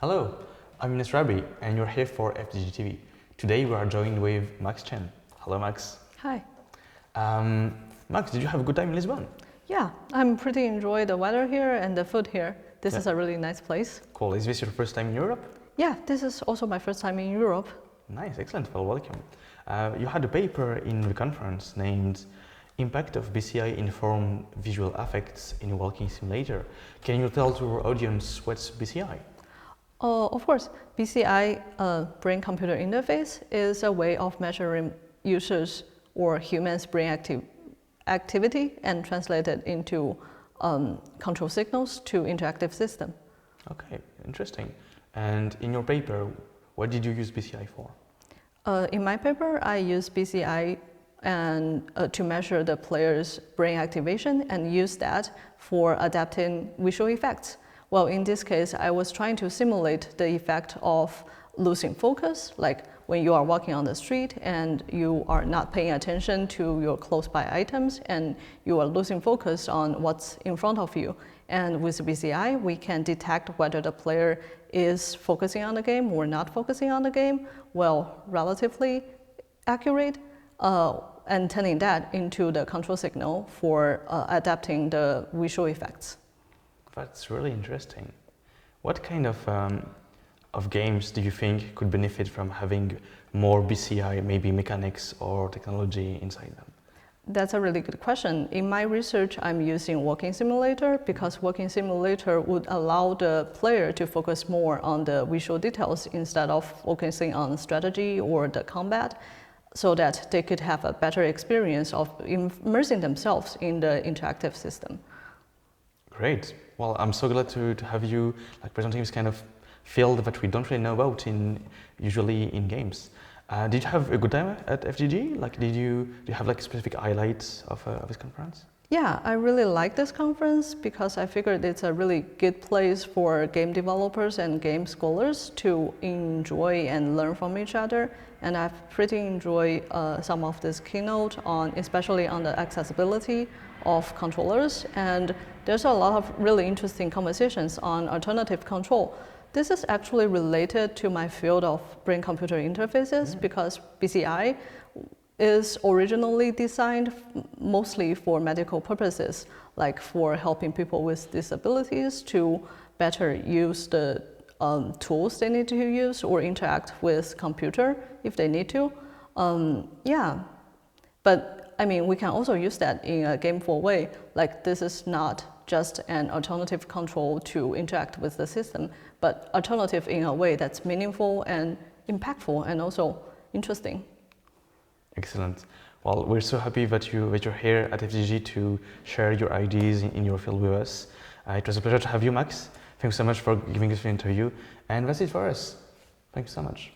Hello, I'm Younès Rabii and you're here for FDG TV. Today we are joined with Max Chen. Hello Max. Hi. Max, did you have a good time in Lisbon? Yeah, I'm pretty enjoy the weather here and the food here. This is a really nice place. Cool. Is this your first time in Europe? Yeah, this is also my first time in Europe. Nice, excellent. Well, welcome. You had a paper in the conference named Impact of BCI-Informed Visual Effects in Walking Simulator. Can you tell to our audience what's BCI? Of course, BCI, brain-computer interface, is a way of measuring users' or humans' brain activity and translate it into control signals to interactive system. Okay, interesting. And in your paper, what did you use BCI for? In my paper, I use BCI to measure the player's brain activation and use that for adapting visual effects. Well, in this case, I was trying to simulate the effect of losing focus, like when you are walking on the street and you are not paying attention to your close-by items and you are losing focus on what's in front of you. And with BCI, we can detect whether the player is focusing on the game or not focusing on the game, well, relatively accurate, and turning that into the control signal for adapting the visual effects. That's really interesting. What kind of games do you think could benefit from having more BCI, maybe mechanics or technology inside them? That's a really good question. In my research, I'm using walking simulator because walking simulator would allow the player to focus more on the visual details instead of focusing on strategy or the combat, so that they could have a better experience of immersing themselves in the interactive system. Great. Well, I'm so glad to have you presenting this kind of field that we don't really know about usually in games. Did you have a good time at FDG? Do you have specific highlights of this conference? Yeah, I really like this conference because I figured it's a really good place for game developers and game scholars to enjoy and learn from each other. And I've pretty enjoyed some of this keynote especially on the accessibility of controllers. And there's a lot of really interesting conversations on alternative control. This is actually related to my field of brain-computer interfaces because BCI is originally designed mostly for medical purposes, like for helping people with disabilities to better use the tools they need to use or interact with computer if they need to. Yeah, but I mean, we can also use that in a gameful way. Like this is not just an alternative control to interact with the system, but alternative in a way that's meaningful and impactful and also interesting. Excellent. Well, we're so happy that you're here at FDG to share your ideas in your field with us. It was a pleasure to have you, Max. Thanks so much for giving us the interview. And that's it for us. Thank you so much.